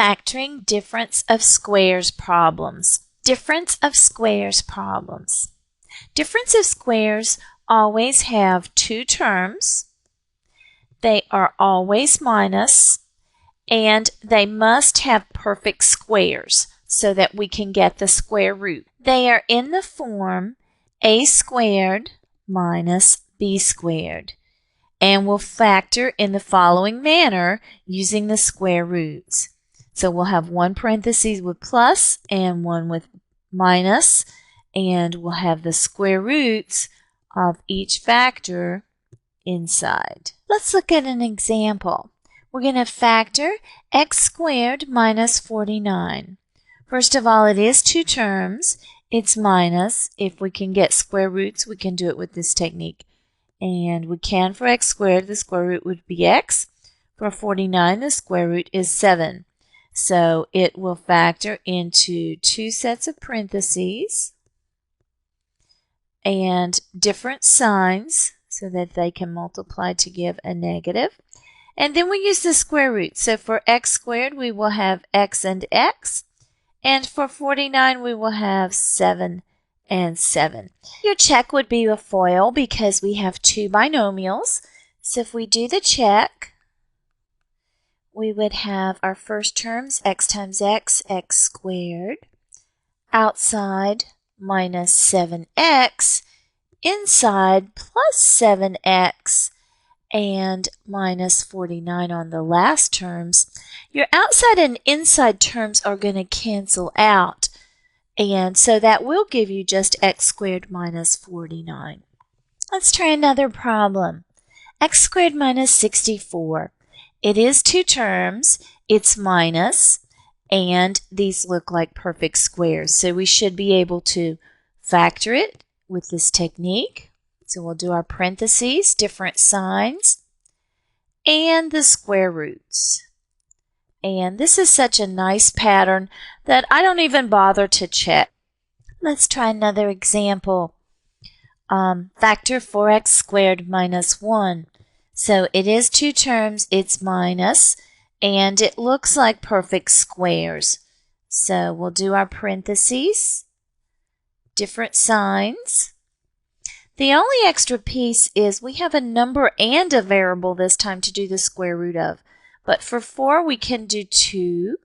factoring difference of squares problems. Difference of squares problems. Difference of squares always have two terms. They are always minus, and they must have perfect squares so that we can get the square root. They are in the form a squared minus b squared, and we'll factor in the following manner using the square roots. So we'll have one parenthesis with plus and one with minus, and we'll have the square roots of each factor inside. Let's look at an example. We're going to factor x squared minus 49. First of all, it is two terms. It's minus. If we can get square roots, we can do it with this technique. And we can for x squared, the square root would be x. For 49, the square root is 7. So it will factor into two sets of parentheses and different signs so that they can multiply to give a negative. And then we use the square root. So for x squared, we will have x and x. And for 49, we will have 7 and 7. Your check would be a FOIL because we have two binomials. So if we do the check, we would have our first terms, x times x, x squared, outside minus 7x, inside plus 7x, and minus 49 on the last terms. Your outside and inside terms are going to cancel out, and so that will give you just x squared minus 49. Let's try another problem. X squared minus 64. It is two terms, it's minus, and these look like perfect squares, so we should be able to factor it with this technique. So we'll do our parentheses, different signs, and the square roots. And this is such a nice pattern that I don't even bother to check. Let's try another example. Factor 4x squared minus 1. So it is two terms, it's minus, and it looks like perfect squares. So we'll do our parentheses, different signs. The only extra piece is we have a number and a variable this time to do the square root of. But for 4, we can do 2.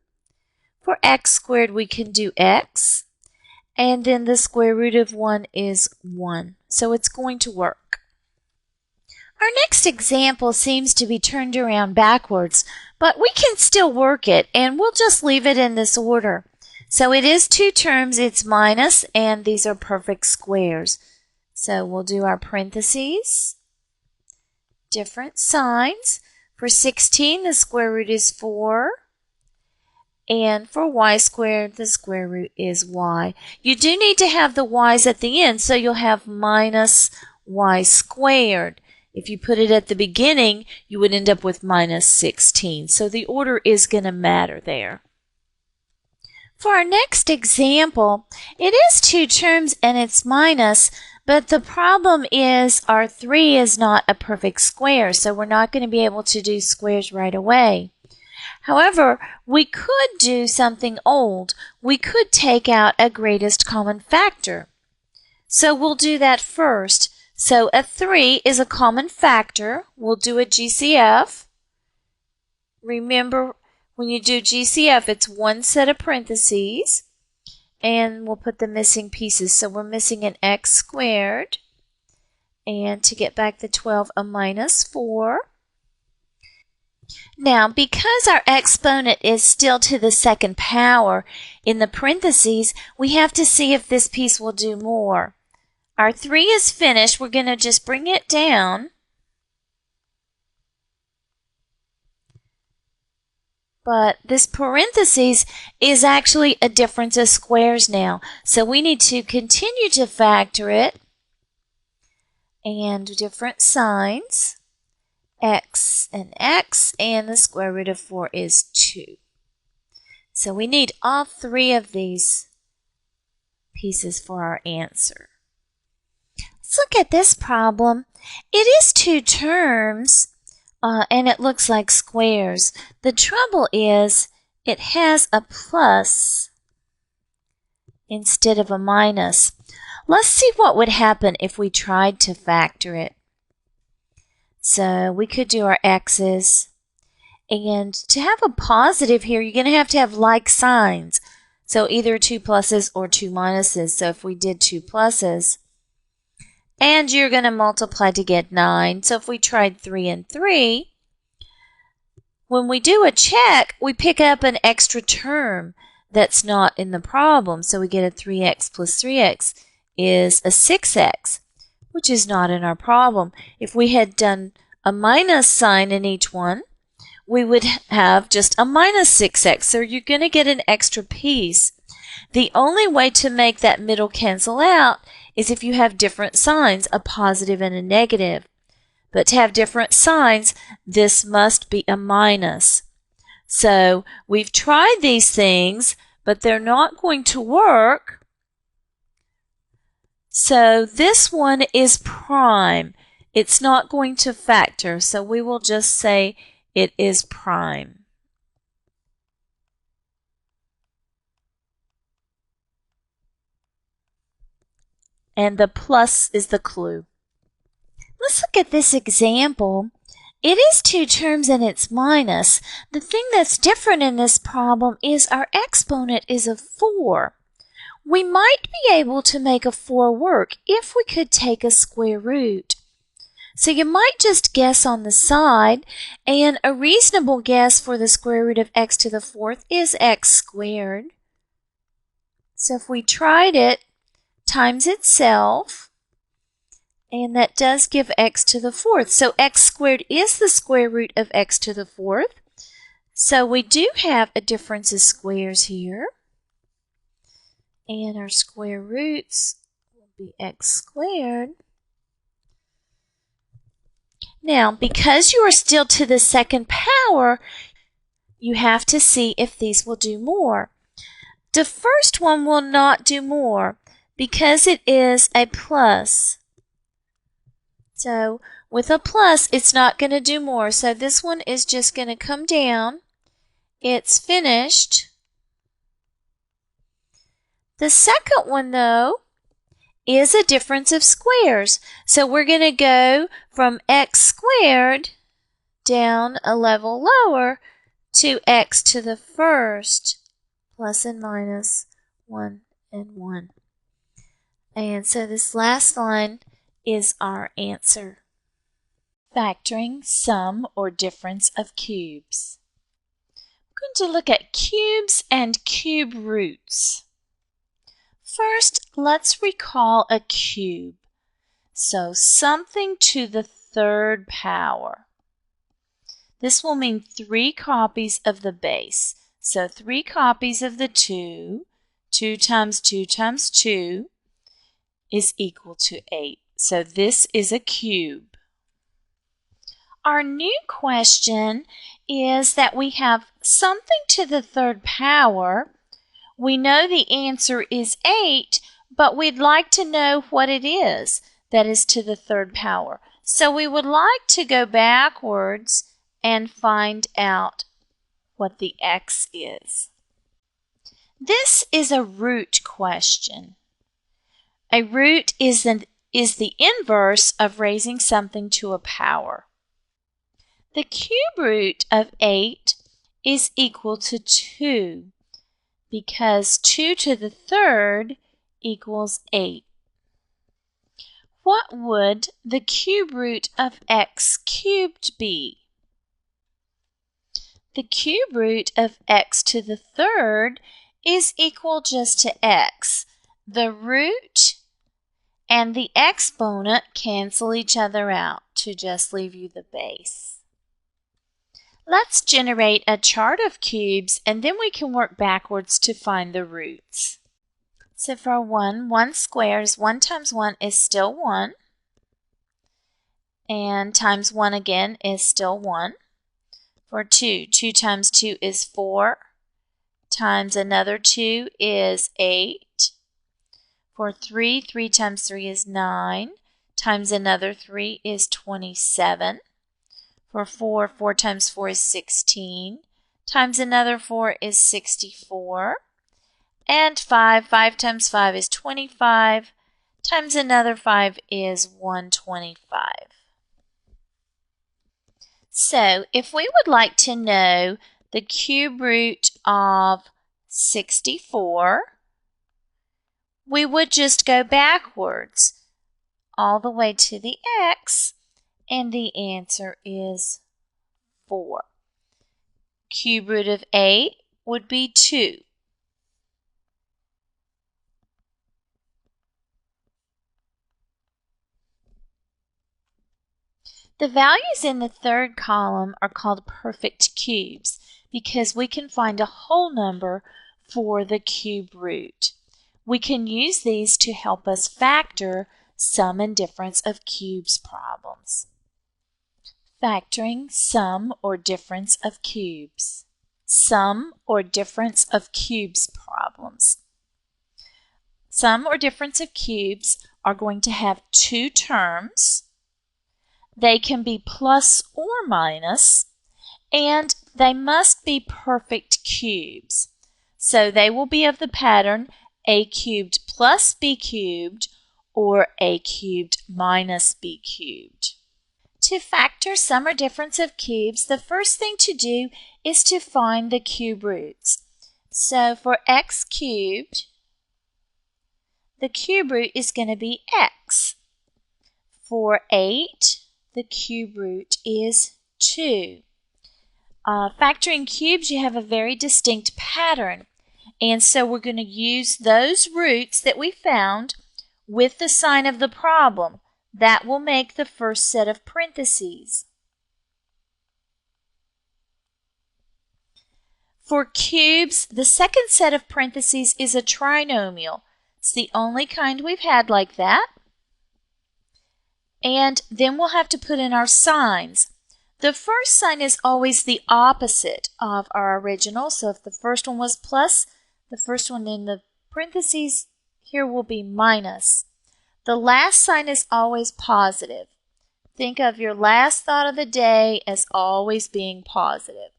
For x squared, we can do x. And then the square root of 1 is 1. So it's going to work. Our next example seems to be turned around backwards, but we can still work it, and we'll just leave it in this order. So it is two terms, it's minus, and these are perfect squares. So we'll do our parentheses, different signs. For 16, the square root is 4. And for y squared, the square root is y. You do need to have the y's at the end, so you'll have minus y squared. If you put it at the beginning, you would end up with minus 16. So the order is going to matter there. For our next example, it is two terms and it's minus, but the problem is our 3 is not a perfect square, so we're not going to be able to do squares right away. However, we could do something old. We could take out a greatest common factor. So we'll do that first. So a 3 is a common factor. We'll do a GCF. Remember, when you do GCF, it's one set of parentheses. And we'll put the missing pieces. So we're missing an x squared. And to get back the 12, a minus 4. Now, because our exponent is still to the second power in the parentheses, we have to see if this piece will do more. Our 3 is finished. We're going to just bring it down. But this parentheses is actually a difference of squares now. So we need to continue to factor it. And different signs. X and x, and the square root of 4 is 2. So we need all 3 of these pieces for our answer. Let's look at this problem. It is 2 terms, and it looks like squares. The trouble is it has a plus instead of a minus. Let's see what would happen if we tried to factor it. So we could do our x's. And to have a positive here, you're going to have like signs. So either 2 pluses or 2 minuses. So if we did 2 pluses, and you're going to multiply to get 9. So if we tried 3 and 3, when we do a check, we pick up an extra term that's not in the problem. So we get a 3x plus 3x is a 6x, which is not in our problem. If we had done a minus sign in each one, we would have just a minus 6x. So you're going to get an extra piece. The only way to make that middle cancel out is if you have different signs, a positive and a negative. But to have different signs, this must be a minus. So we've tried these things, but they're not going to work. So this one is prime. It's not going to factor, so we will just say it is prime. And the plus is the clue. Let's look at this example. It is 2 terms and it's minus. The thing that's different in this problem is our exponent is a 4. We might be able to make a 4 work if we could take a square root. So you might just guess on the side, and a reasonable guess for the square root of x to the 4th is x squared. So if we tried it times itself, and that does give x to the 4th. So x squared is the square root of x to the 4th. So we do have a difference of squares here. And our square roots will be x squared. Now, because you are still to the second power, you have to see if these will do more. The first one will not do more because it is a plus. So with a plus, it's not going to do more. So this one is just going to come down. It's finished. The second one, though, is a difference of squares. So we're going to go from x squared down a level lower to x to the 1st, plus and minus 1 and 1. And so this last line is our answer. Factoring sum or difference of cubes. We're going to look at cubes and cube roots. First, let's recall a cube. So something to the 3rd power. This will mean 3 copies of the base. So 3 copies of the 2. 2 times 2 times 2 is equal to 8. So this is a cube. Our new question is that we have something to the 3rd power. We know the answer is 8, but we'd like to know what it is that is to the 3rd power. So we would like to go backwards and find out what the x is. This is a root question. A root is the inverse of raising something to a power. The cube root of 8 is equal to 2. Because 2 to the 3rd equals 8. What would the cube root of x cubed be? The cube root of x to the 3rd is equal just to x. The root and the exponent cancel each other out to just leave you the base. Let's generate a chart of cubes, and then we can work backwards to find the roots. So for 1 squares, 1 times 1 is still 1. And times 1 again is still 1. For 2 times 2 is 4. Times another 2 is 8. For 3 times 3 is 9. Times another 3 is 27. For 4 times 4 is 16. times another 4 is 64. And 5 times 5 is 25, times another 5 is 125. So if we would like to know the cube root of 64, we would just go backwards all the way to the x, and the answer is 4. Cube root of 8 would be 2. The values in the third column are called perfect cubes because we can find a whole number for the cube root. We can use these to help us factor sum and difference of cubes problems. Factoring sum or difference of cubes. Sum or difference of cubes problems. Sum or difference of cubes are going to have two terms. They can be plus or minus, and they must be perfect cubes. So they will be of the pattern a cubed plus b cubed or a cubed minus b cubed. To factor sum or difference of cubes, the first thing to do is to find the cube roots. So for x cubed, the cube root is going to be x. For 8, the cube root is 2. Factoring cubes, you have a very distinct pattern. And so we're going to use those roots that we found with the sign of the problem. That will make the first set of parentheses. For cubes, the second set of parentheses is a trinomial. It's the only kind we've had like that. And then we'll have to put in our signs. The first sign is always the opposite of our original. So if the first one was plus, the first one in the parentheses here will be minus. The last sign is always positive. Think of your last thought of the day as always being positive.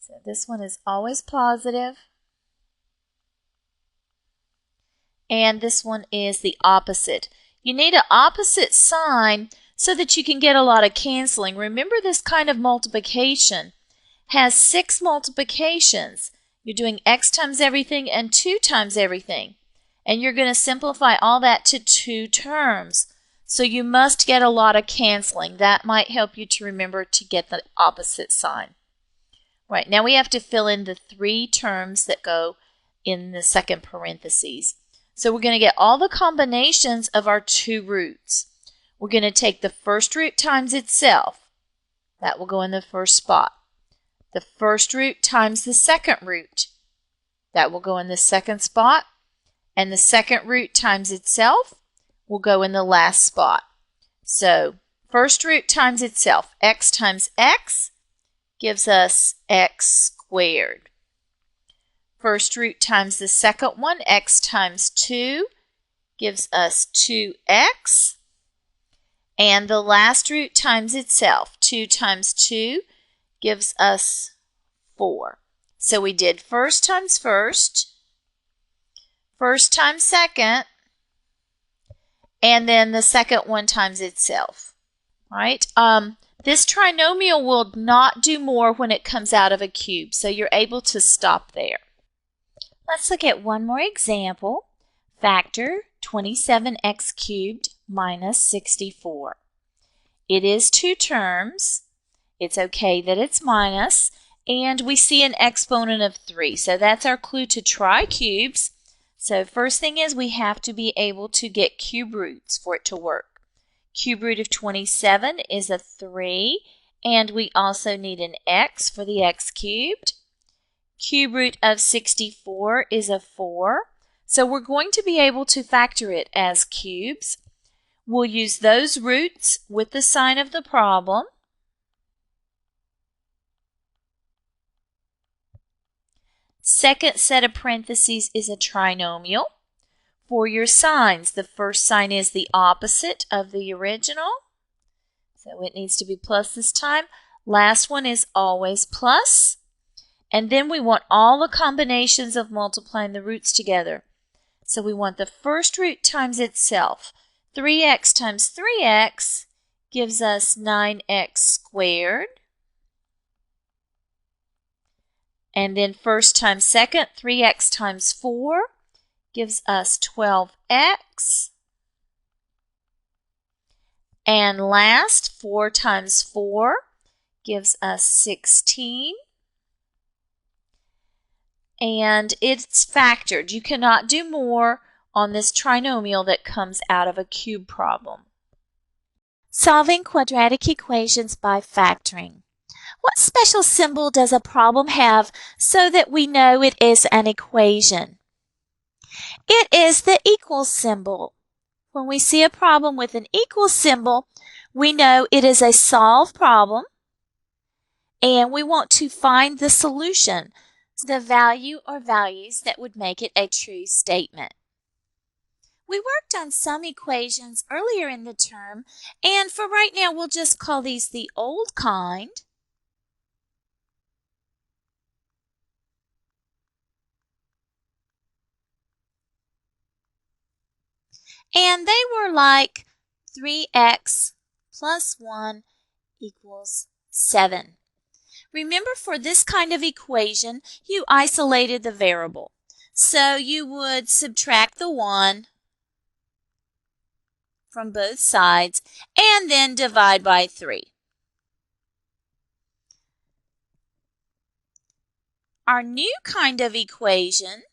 So this one is always positive. And this one is the opposite. You need an opposite sign so that you can get a lot of canceling. Remember, this kind of multiplication has 6 multiplications. You're doing x times everything and 2 times everything. And you're going to simplify all that to 2 terms. So you must get a lot of canceling. That might help you to remember to get the opposite sign. Right, now we have to fill in the 3 terms that go in the second parentheses. So we're going to get all the combinations of our 2 roots. We're going to take the first root times itself. That will go in the first spot. The first root times the second root. That will go in the second spot. And the second root times itself will go in the last spot. So first root times itself. X times x gives us x squared. First root times the second one, x times 2, gives us 2x. And the last root times itself, 2 times 2, gives us 4. So we did first times first, first times second, and then the second one times itself. All right? This trinomial will not do more when it comes out of a cube, so you're able to stop there. Let's look at one more example. Factor 27x cubed minus 64. It is 2 terms. It's okay that it's minus. And we see an exponent of 3. So that's our clue to try cubes. So first thing is we have to be able to get cube roots for it to work. Cube root of 27 is a 3. And we also need an x for the x cubed. Cube root of 64 is a 4. So we're going to be able to factor it as cubes. We'll use those roots with the sign of the problem. Second set of parentheses is a trinomial. For your signs, the first sign is the opposite of the original. So it needs to be plus this time. Last one is always plus. And then we want all the combinations of multiplying the roots together. So we want the first root times itself. 3x times 3x gives us 9x squared. And then first times second, 3x times 4 gives us 12x. And last, 4 times 4 gives us 16. And it's factored. You cannot do more on this trinomial that comes out of a cube problem. Solving quadratic equations by factoring. What special symbol does a problem have so that we know it is an equation? It is the equal symbol. When we see a problem with an equal symbol, we know it is a solved problem, and we want to find the solution, the value or values that would make it a true statement. We worked on some equations earlier in the term, and for right now, we'll just call these the old kind. And they were like 3x plus 1 equals 7. Remember, for this kind of equation, you isolated the variable. So you would subtract the 1 from both sides and then divide by 3. Our new kind of equation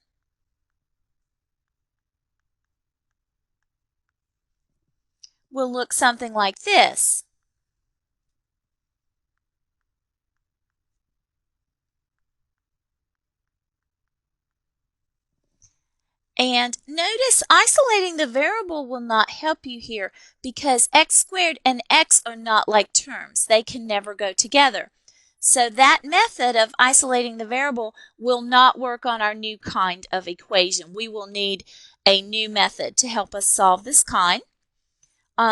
will look something like this. And notice isolating the variable will not help you here because x squared and x are not like terms. They can never go together. So that method of isolating the variable will not work on our new kind of equation. We will need a new method to help us solve this kind.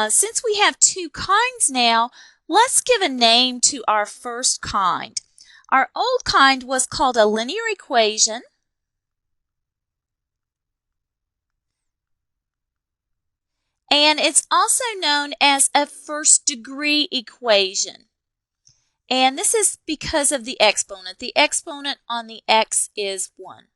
Since we have two kinds now, let's give a name to our first kind. Our old kind was called a linear equation. And it's also known as a first-degree equation. And this is because of the exponent. The exponent on the x is 1.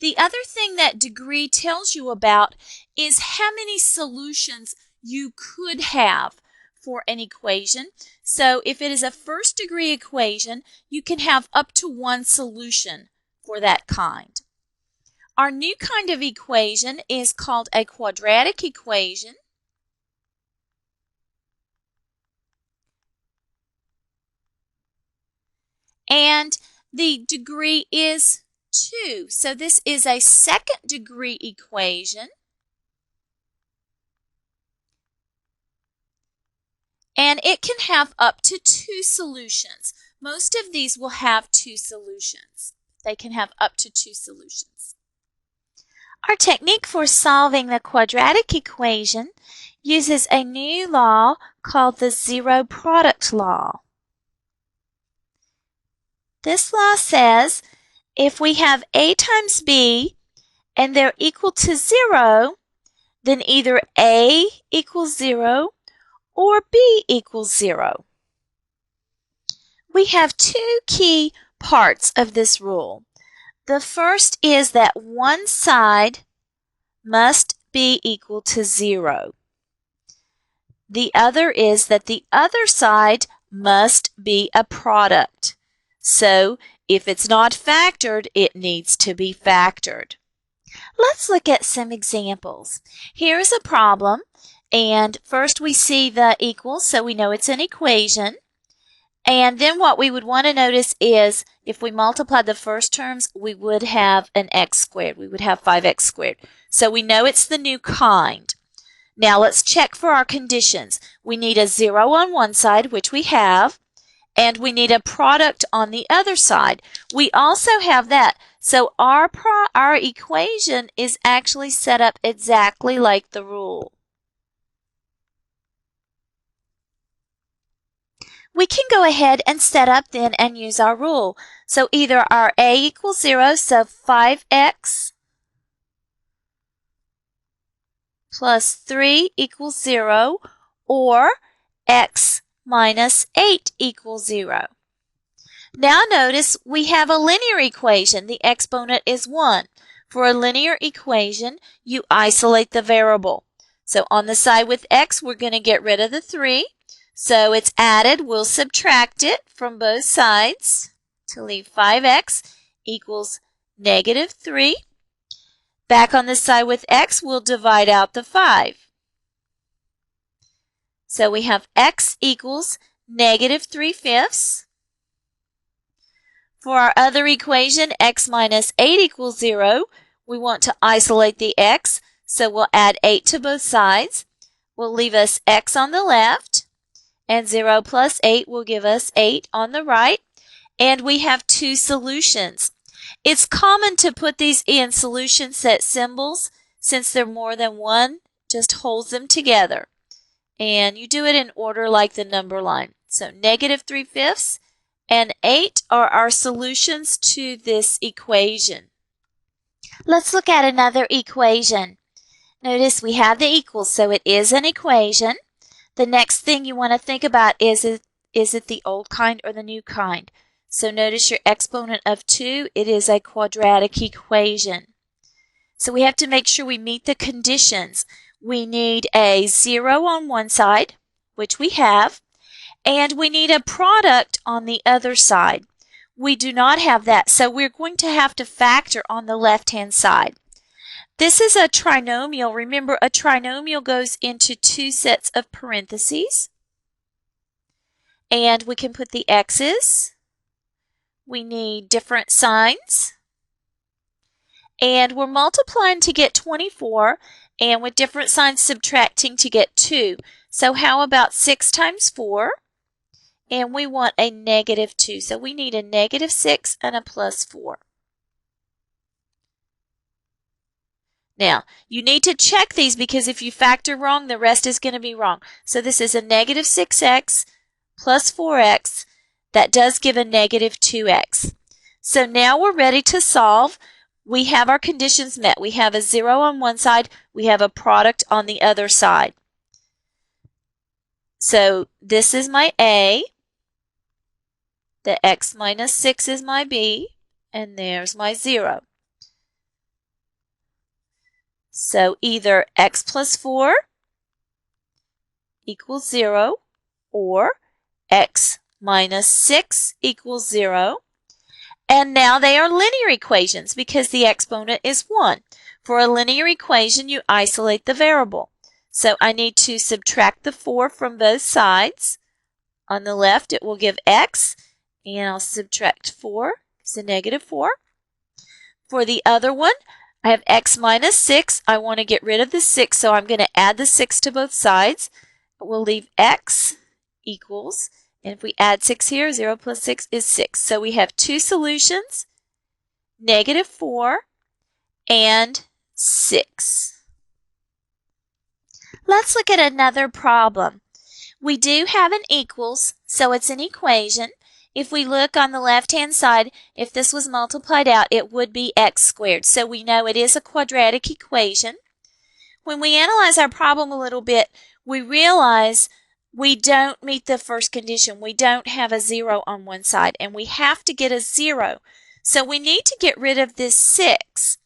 The other thing that degree tells you about is how many solutions you could have for an equation. So if it is a first-degree equation, you can have up to one solution for that kind. Our new kind of equation is called a quadratic equation. And the degree is 2. So this is a second degree equation. And it can have up to 2 solutions. Most of these will have 2 solutions. They can have up to 2 solutions. Our technique for solving the quadratic equation uses a new law called the zero product law. This law says if we have A times B and they're equal to 0, then either A equals 0 or B equals 0. We have two key parts of this rule. The first is that one side must be equal to 0. The other is that the other side must be a product. So if it's not factored, it needs to be factored. Let's look at some examples. Here's a problem, and first we see the equals, so we know it's an equation. And then what we would want to notice is if we multiply the first terms, we would have an x squared. We would have 5x squared. So we know it's the new kind. Now let's check for our conditions. We need a 0 on one side, which we have, and we need a product on the other side. We also have that. So our equation is actually set up exactly like the rule. We can go ahead and set up then and use our rule. So either our a equals 0, so 5x plus 3 equals 0, or x minus 8 equals 0. Now notice we have a linear equation. The exponent is 1. For a linear equation, you isolate the variable. So on the side with x, we're going to get rid of the 3. So it's added. We'll subtract it from both sides to leave 5x equals negative 3. Back on the side with x, we'll divide out the 5. So we have x equals negative 3/5. For our other equation, x minus 8 equals 0, we want to isolate the x, so we'll add 8 to both sides. Will leave us x on the left, and 0 plus 8 will give us 8 on the right, and we have two solutions. It's common to put these in solution set symbols. Since they're more than one, just holds them together. And you do it in order like the number line. So negative 3/5 and 8 are our solutions to this equation. Let's look at another equation. Notice we have the equals, so it is an equation. The next thing you want to think about is it the old kind or the new kind? So notice your exponent of 2, it is a quadratic equation. So we have to make sure we meet the conditions. We need a 0 on one side, which we have, and we need a product on the other side. We do not have that, so we're going to have to factor on the left-hand side. This is a trinomial. Remember, a trinomial goes into two sets of parentheses. And we can put the x's. We need different signs. And we're multiplying to get 24, and with different signs subtracting to get 2. So how about 6 times 4? And we want a negative 2. So we need a negative 6 and a plus 4. Now, you need to check these because if you factor wrong, the rest is going to be wrong. So this is a negative 6x plus 4x. That does give a negative 2x. So now we're ready to solve. We have our conditions met. We have a 0 on one side. We have a product on the other side. So this is my A. The x minus 6 is my B. And there's my 0. So either x plus 4 equals 0 or x minus 6 equals 0. And now they are linear equations because the exponent is 1. For a linear equation, you isolate the variable. So I need to subtract the 4 from both sides. On the left, it will give x, and I'll subtract 4. It's a negative 4. For the other one, I have x minus 6. I want to get rid of the 6, so I'm going to add the 6 to both sides. We'll leave x equals, and if we add 6 here, 0 plus 6 is 6. So we have two solutions, negative 4 and 6. Let's look at another problem. We do have an equals, so it's an equation. If we look on the left-hand side, if this was multiplied out, it would be x squared. So we know it is a quadratic equation. When we analyze our problem a little bit, we realize we don't meet the first condition. We don't have a 0 on one side, and we have to get a 0. So we need to get rid of this 6.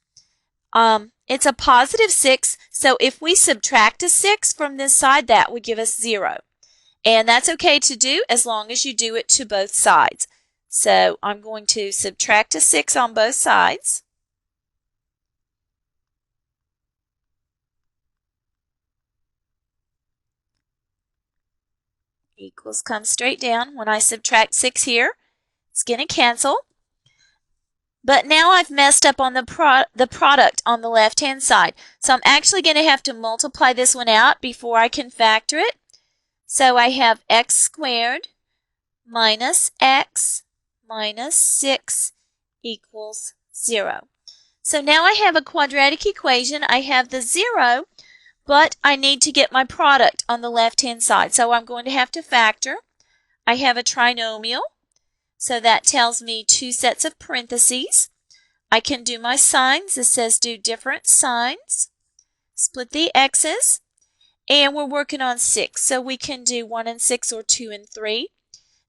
It's a positive 6, so if we subtract a 6 from this side, that would give us 0. And that's okay to do as long as you do it to both sides. So I'm going to subtract a 6 on both sides. Equals comes straight down. When I subtract 6 here, it's going to cancel. But now I've messed up on the product on the left-hand side. So I'm actually going to have to multiply this one out before I can factor it. So I have x squared minus x minus 6 equals 0. So now I have a quadratic equation. I have the 0, but I need to get my product on the left-hand side. So I'm going to have to factor. I have a trinomial, so that tells me 2 sets of parentheses. I can do my signs. This says do different signs. Split the x's. And we're working on 6, so we can do 1 and 6 or 2 and 3.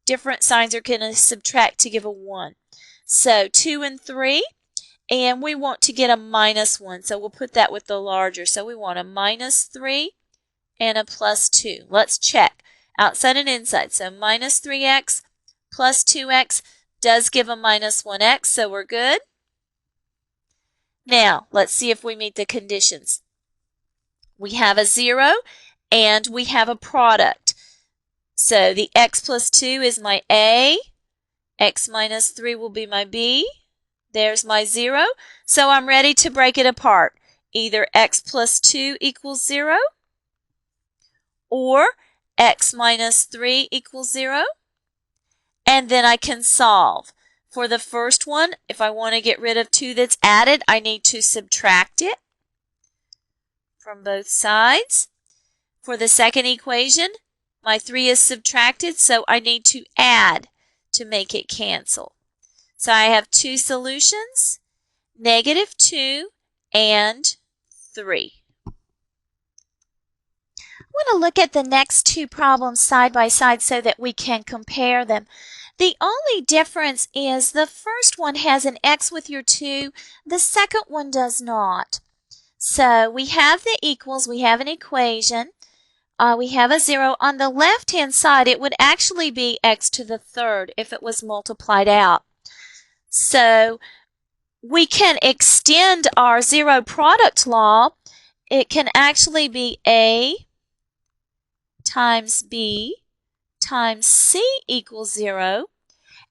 Different signs are going to subtract to give a 1. So 2 and 3, and we want to get a -1, so we'll put that with the larger. So we want a -3 and a +2. Let's check outside and inside. So -3x plus 2x does give a -1x, so we're good. Now, let's see if we meet the conditions. We have a 0 and we have a product. So the x plus 2 is my A, x minus 3 will be my B. There's my 0. So I'm ready to break it apart. Either x plus 2 equals 0 or x minus 3 equals 0. And then I can solve. For the first one, if I want to get rid of 2 that's added, I need to subtract it from both sides. For the second equation, my 3 is subtracted, so I need to add to make it cancel. So I have 2 solutions, -2 and 3. I want to look at the next 2 problems side by side so that we can compare them. The only difference is the first one has an x with your 2, the second one does not. So we have the equals, we have an equation, we have a 0. On the left-hand side, it would actually be x to the third if it was multiplied out. So we can extend our 0 product law. It can actually be A times B times C equals 0.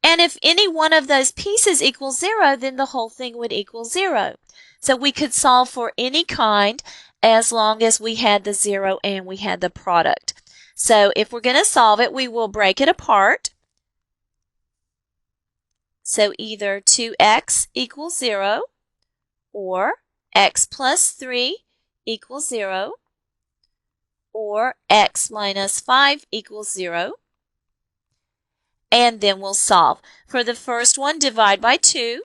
And if any one of those pieces equals 0, then the whole thing would equal 0. So we could solve for any kind as long as we had the 0 and we had the product. So if we're going to solve it, we will break it apart. So either 2x equals 0 or x plus 3 equals 0 or x minus 5 equals 0. And then we'll solve. For the first one, divide by 2.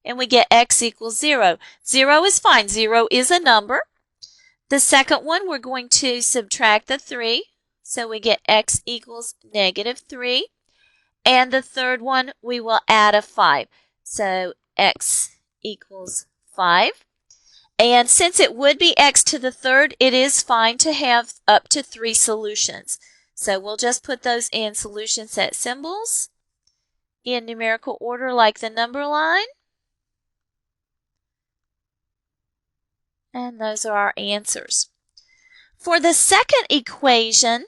And we get x equals 0. 0 is fine. 0 is a number. The second one, we're going to subtract the 3. So we get x equals -3. And the third one, we will add a 5. So x equals 5. And since it would be x to the third, it is fine to have up to 3 solutions. So we'll just put those in solution set symbols in numerical order like the number line. And those are our answers. For the second equation,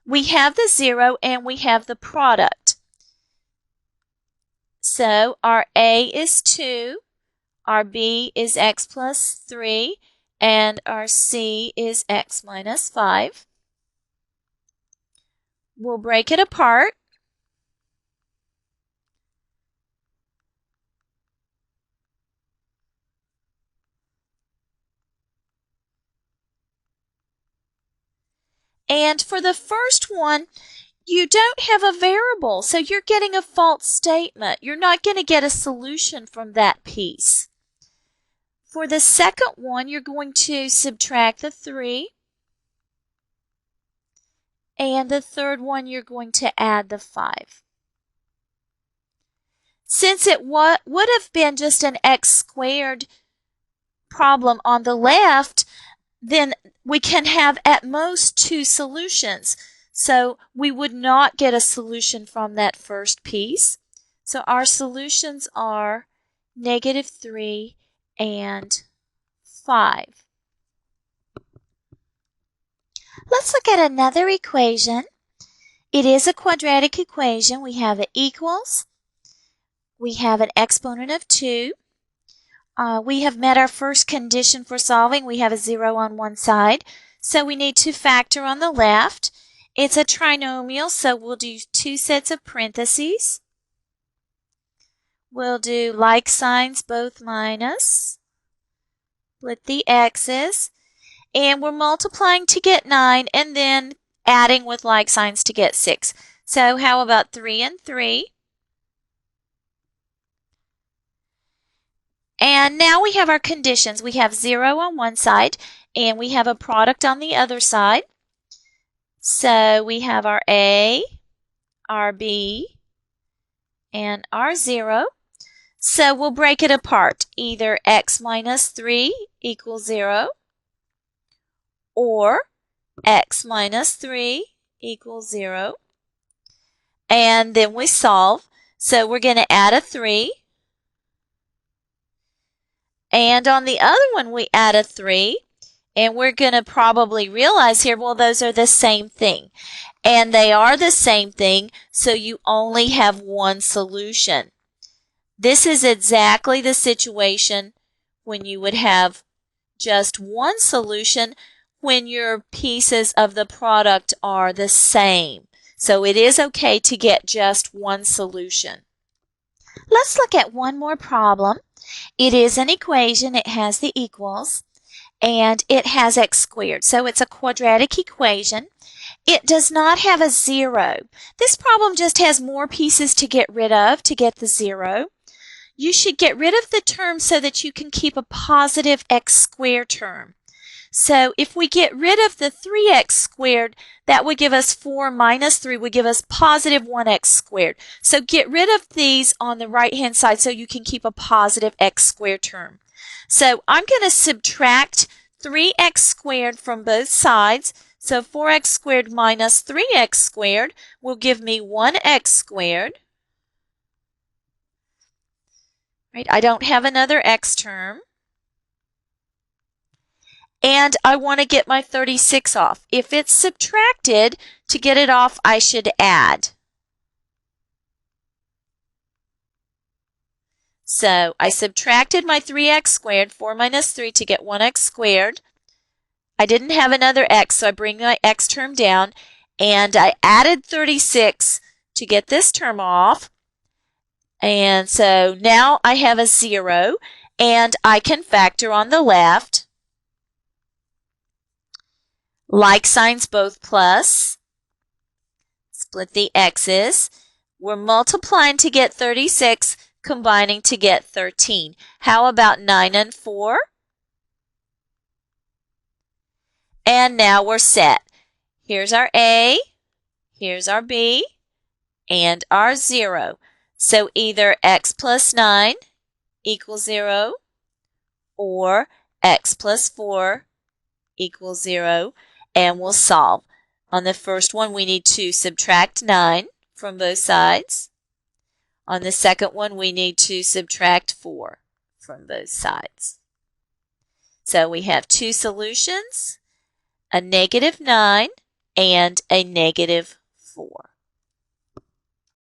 we have the 0 and we have the product. So our A is 2, our B is x plus 3, and our C is x minus 5. We'll break it apart. And for the first one, you don't have a variable, so you're getting a false statement. You're not going to get a solution from that piece. For the second one, you're going to subtract the 3. And the third one, you're going to add the 5. Since it would have been just an x squared problem on the left, then we can have at most 2 solutions. So we would not get a solution from that first piece. So our solutions are -3 and 5. Let's look at another equation. It is a quadratic equation. We have an equals. We have an exponent of 2. We have met our first condition for solving. We have a 0 on one side. So we need to factor on the left. It's a trinomial, so we'll do 2 sets of parentheses. We'll do like signs, both minus. Split the x's. And we're multiplying to get 9, and then adding with like signs to get 6. So how about 3 and 3? And now we have our conditions. We have 0 on one side, and we have a product on the other side. So we have our A, our B, and our 0. So we'll break it apart. Either x minus 3 equals 0, or x minus 3 equals 0. And then we solve. So we're going to add a 3. And on the other one, we add a 3. And we're going to probably realize here, well, those are the same thing. And they are the same thing, so you only have one solution. This is exactly the situation when you would have just one solution when your pieces of the product are the same. So it is okay to get just one solution. Let's look at one more problem. It is an equation. It has the equals, and it has x squared. So it's a quadratic equation. It does not have a 0. This problem just has more pieces to get rid of to get the 0. You should get rid of the term so that you can keep a positive x squared term. So if we get rid of the 3x squared, that would give us 4 minus 3 would give us positive 1x squared. So get rid of these on the right-hand side so you can keep a positive x squared term. So I'm going to subtract 3x squared from both sides. So 4x squared minus 3x squared will give me 1x squared. Right? I don't have another x term. And I want to get my 36 off. If it's subtracted, to get it off, I should add. So I subtracted my 3x squared, 4 minus 3, to get 1x squared. I didn't have another x, so I bring my x term down. And I added 36 to get this term off. And so now I have a 0, and I can factor on the left. Like signs both plus. Split the x's. We're multiplying to get 36, combining to get 13. How about 9 and 4? And now we're set. Here's our A, here's our B, and our 0. So either x plus 9 equals 0, or x plus 4 equals 0, and we'll solve. On the first one, we need to subtract 9 from both sides. On the second one, we need to subtract 4 from both sides. So we have two solutions, a -9 and a -4.